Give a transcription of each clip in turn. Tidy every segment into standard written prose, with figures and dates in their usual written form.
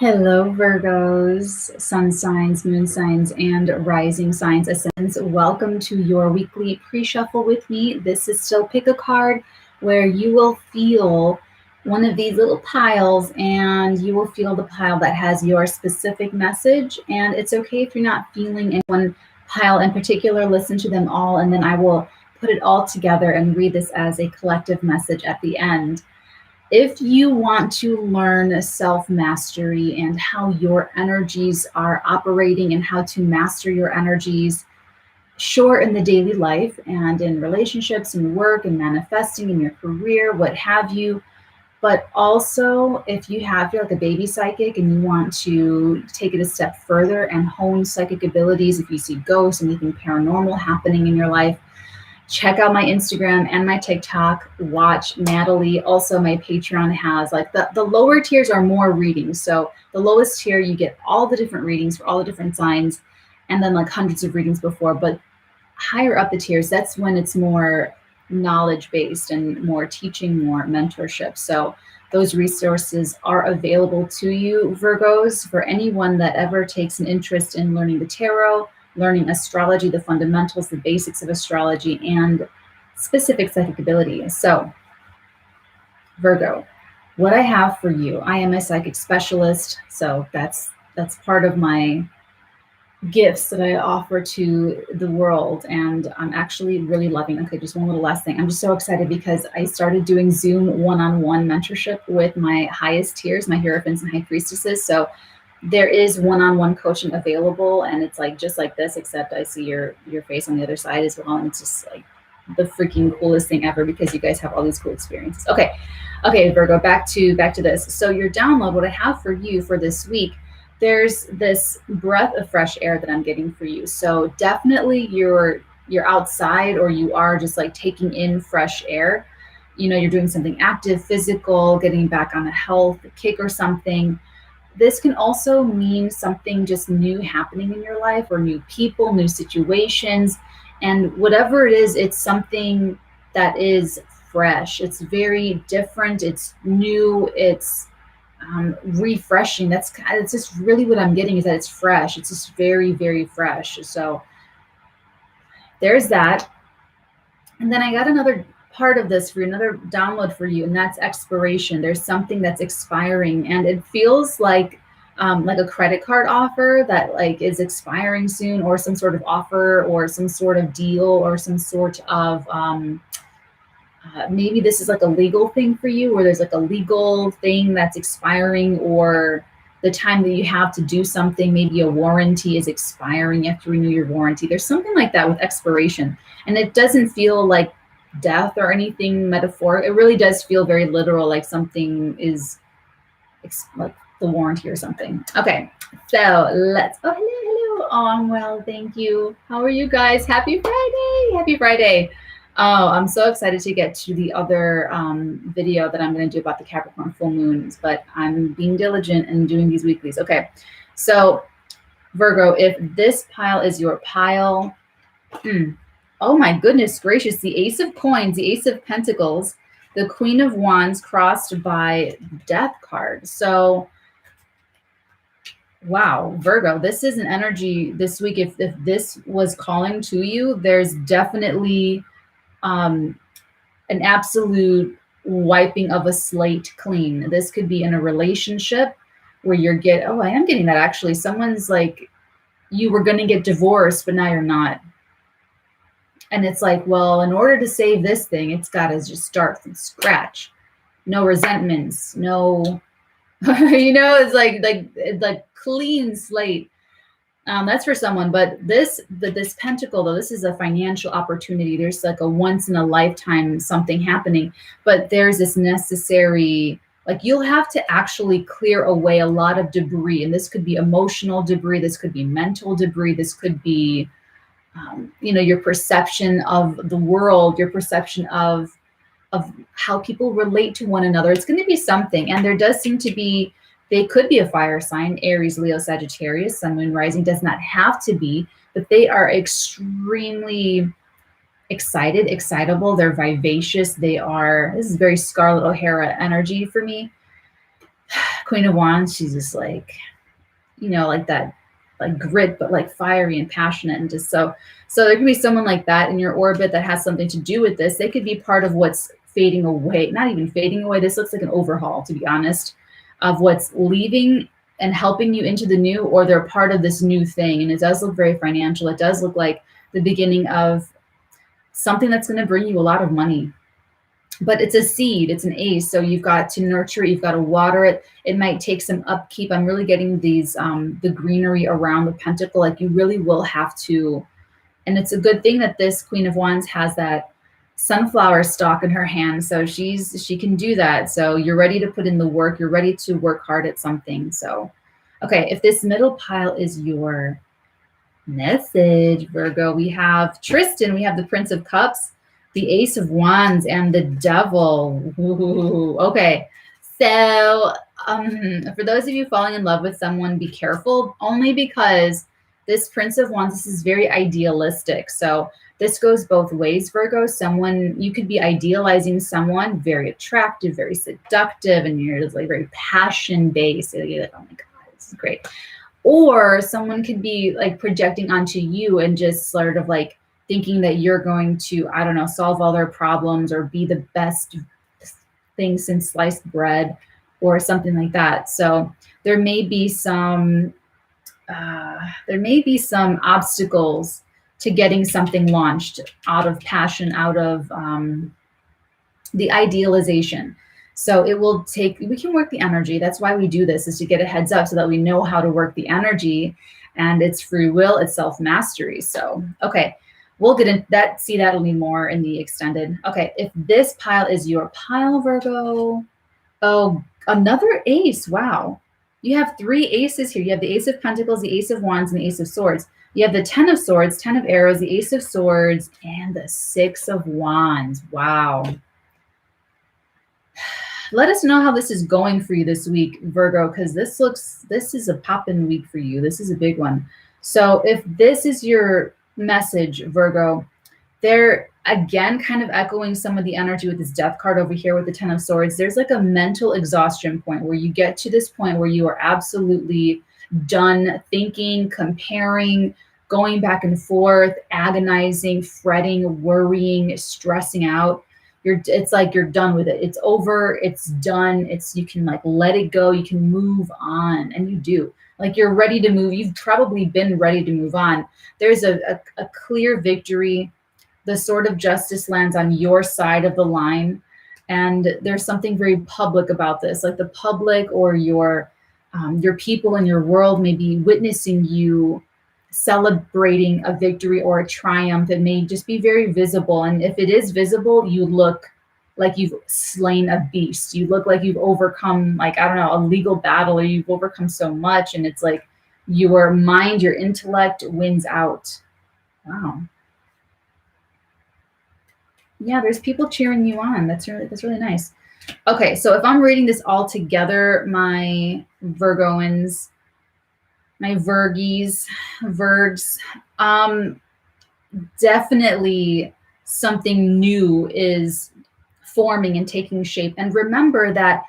Hello, Virgos, sun signs, moon signs, and rising signs ascendants. Welcome to your weekly pre-shuffle with me. This is still pick a card where you will feel one of these little piles and you will feel the pile that has your specific message. And it's okay if you're not feeling in one pile in particular. Listen to them all, and then I will put it all together and read this as a collective message at the end. If you want to learn self-mastery and how your energies are operating and how to master your energies, sure, in the daily life and in relationships and work and manifesting in your career, what have you, but also if you're like a baby psychic and you want to take it a step further and hone psychic abilities, if you see ghosts, anything paranormal happening in your life, check out my Instagram and my TikTok. Watch Natalie. Also, my Patreon has like the lower tiers are more readings. So the lowest tier, you get all the different readings for all the different signs, and then like hundreds of readings before. But higher up the tiers, that's when it's more knowledge based and more teaching, more mentorship. So those resources are available to you, Virgos, for anyone that ever takes an interest in learning the tarot, learning astrology, the fundamentals, the basics of astrology, and specific psychic ability. So, Virgo, what I have for you, I am a psychic specialist, so that's part of my gifts that I offer to the world, and I'm actually really loving. Okay, just one little last thing. I'm just so excited because I started doing Zoom one-on-one mentorship with my highest tiers, my Hierophants and High Priestesses. So there is one-on-one coaching available, and it's like just like this, except I see your face on the other side as well, and it's just like the freaking coolest thing ever because you guys have all these cool experiences. Okay, Virgo, back to this. So your download, what I have for you for this week, there's this breath of fresh air that I'm getting for you. So definitely you're outside, or you are just like taking in fresh air. You know, you're doing something active, physical, getting back on a health kick or something. This can also mean something just new happening in your life, or new people, new situations. And whatever it is, it's something that is fresh. It's very different. It's new. It's refreshing. It's just really what I'm getting, is that it's fresh. It's just very, very fresh. So there's that. And then I got another part of this for you, another download for you, and that's expiration. There's something that's expiring, and it feels like a credit card offer that like is expiring soon, or some sort of offer, or some sort of deal, or some sort of maybe this is like a legal thing for you, or there's like a legal thing that's expiring, or the time that you have to do something, maybe a warranty is expiring. You have to renew your warranty. There's something like that with expiration, and it doesn't feel like death or anything metaphoric. It really does feel very literal, like something is like the warranty or something. Okay, so let's, oh, hello. Oh, I'm well, thank you. How are you guys? Happy Friday. Oh, I'm so excited to get to the other video that I'm going to do about the Capricorn full moons, but I'm being diligent and doing these weeklies. Okay, so Virgo, if this pile is your pile, oh my goodness gracious, the Ace of Coins, the Ace of Pentacles, the Queen of Wands crossed by Death card. So, wow, Virgo, this is an energy this week. If this was calling to you, there's definitely an absolute wiping of a slate clean. This could be in a relationship where I am getting that actually. Someone's like, you were going to get divorced, but now you're not. And it's like, well, in order to save this thing, it's got to just start from scratch. No resentments, no, it's like clean slate. That's for someone, but this pentacle, though, this is a financial opportunity. There's like a once in a lifetime something happening, but there's this necessary, like you'll have to actually clear away a lot of debris. And this could be emotional debris. This could be mental debris. This could be, your perception of the world, your perception of how people relate to one another. It's going to be something. And there does seem to be, they could be a fire sign, Aries, Leo, Sagittarius, Sun, Moon, Rising, does not have to be, but they are extremely excited, excitable. They're vivacious. This is very Scarlet O'Hara energy for me. Queen of Wands, she's just like, like that, like grit, but like fiery and passionate, and just so there can be someone like that in your orbit that has something to do with this. They could be part of what's fading away, not even fading away. This looks like an overhaul, to be honest, of what's leaving and helping you into the new, or they're part of this new thing. And it does look very financial. It does look like the beginning of something that's going to bring you a lot of money. But it's a seed, it's an ace, so you've got to nurture it, you've got to water it. It might take some upkeep. I'm really getting these, the greenery around the pentacle, like you really will have to. And it's a good thing that this Queen of Wands has that sunflower stalk in her hand, so she can do that. So you're ready to put in the work, you're ready to work hard at something. So, okay, if this middle pile is your message, Virgo, we have Tristan, we have the Prince of Cups, the Ace of Wands, and the Devil. Ooh, okay, so for those of you falling in love with someone, be careful, only because this Prince of Wands, this is very idealistic. So this goes both ways, Virgo. Someone, you could be idealizing someone, very attractive, very seductive, and you're just like very passion-based. You're like, oh my God, this is great. Or someone could be like projecting onto you and just sort of like thinking that you're going to, I don't know, solve all their problems or be the best thing since sliced bread or something like that. So there may be some obstacles to getting something launched out of passion, out of the idealization. So it will take, we can work the energy. That's why we do this, is to get a heads up so that we know how to work the energy. And it's free will, it's self-mastery. So, okay, we'll get into that. See, that'll be more in the extended. Okay, if this pile is your pile, Virgo, oh, another ace. Wow. You have 3 aces here. You have the Ace of Pentacles, the Ace of Wands, and the Ace of Swords. You have the 10 of Swords, 10 of Arrows, the Ace of Swords, and the 6 of Wands. Wow. Let us know how this is going for you this week, Virgo, because this is a poppin' week for you. This is a big one. So if this is your message, Virgo, they're again kind of echoing some of the energy with this Death card over here with the 10 of Swords. There's like a mental exhaustion point where you get to this point where you are absolutely done thinking, comparing, going back and forth, agonizing, fretting, worrying, stressing out. It's like you're done with it. It's over. It's done. You can like let it go. You can move on, and you do. Like you're ready to move. You've probably been ready to move on. There's a clear victory. The sword of justice lands on your side of the line, and there's something very public about this. Like the public or your people in your world may be witnessing you celebrating a victory or a triumph. It may just be very visible. And if it is visible, you look like you've slain a beast. You look like you've overcome, like, I don't know, a legal battle, or you've overcome so much. And it's like your mind, your intellect wins out. Wow. Yeah, there's people cheering you on. That's really nice. Okay, so if I'm reading this all together, my Virgoans, my Virgies, Virgs, definitely something new is forming and taking shape. And remember that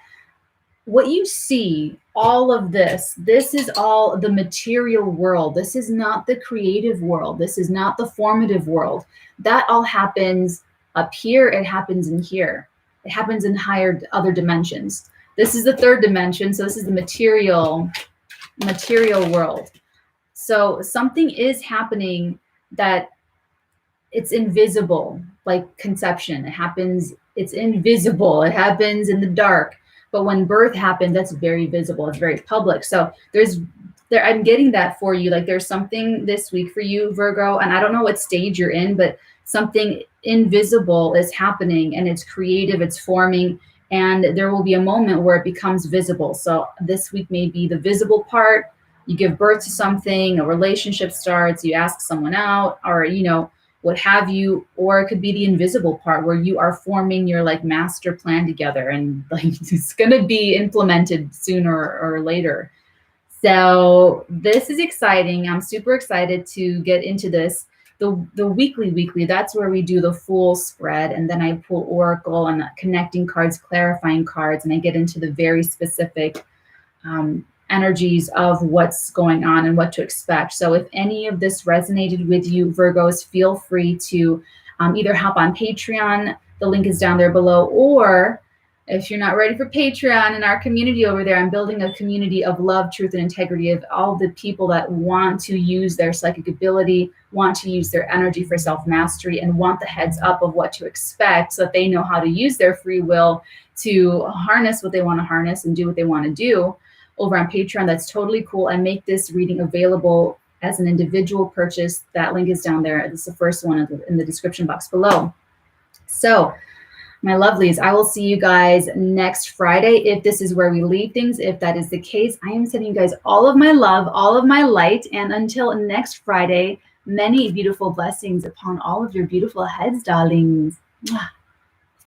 what you see, all of this is all the material world. This is not the creative world. This is not the formative world. That all happens up here. It happens in here. It happens in higher other dimensions. This is the 3rd dimension. So this is the material world. So something is happening that it's invisible, like conception. It happens, it's invisible. It happens in the dark. But when birth happened, that's very visible. It's very public. So I'm getting that for you. Like there's something this week for you, Virgo, and I don't know what stage you're in, but something invisible is happening, and it's creative, it's forming, and there will be a moment where it becomes visible. So this week may be the visible part. You give birth to something, a relationship starts, you ask someone out, or, what have you, or it could be the invisible part where you are forming your like master plan together, and like it's going to be implemented sooner or later. So this is exciting. I'm super excited to get into this. The weekly, that's where we do the full spread, and then I pull oracle and connecting cards, clarifying cards, and I get into the very specific energies of what's going on and what to expect. So if any of this resonated with you, Virgos, feel free to either hop on Patreon. The link is down there below, or if you're not ready for Patreon and our community over there, I'm building a community of love, truth, and integrity of all the people that want to use their psychic ability, want to use their energy for self-mastery, and want the heads up of what to expect so that they know how to use their free will to harness what they want to harness and do what they want to do over on Patreon. That's totally cool. I make this reading available as an individual purchase. That link is down there. This is the first one in the description box below. So, my lovelies, I will see you guys next Friday if this is where we leave things. If that is the case, I am sending you guys all of my love, all of my light. And until next Friday, many beautiful blessings upon all of your beautiful heads, darlings. Mwah.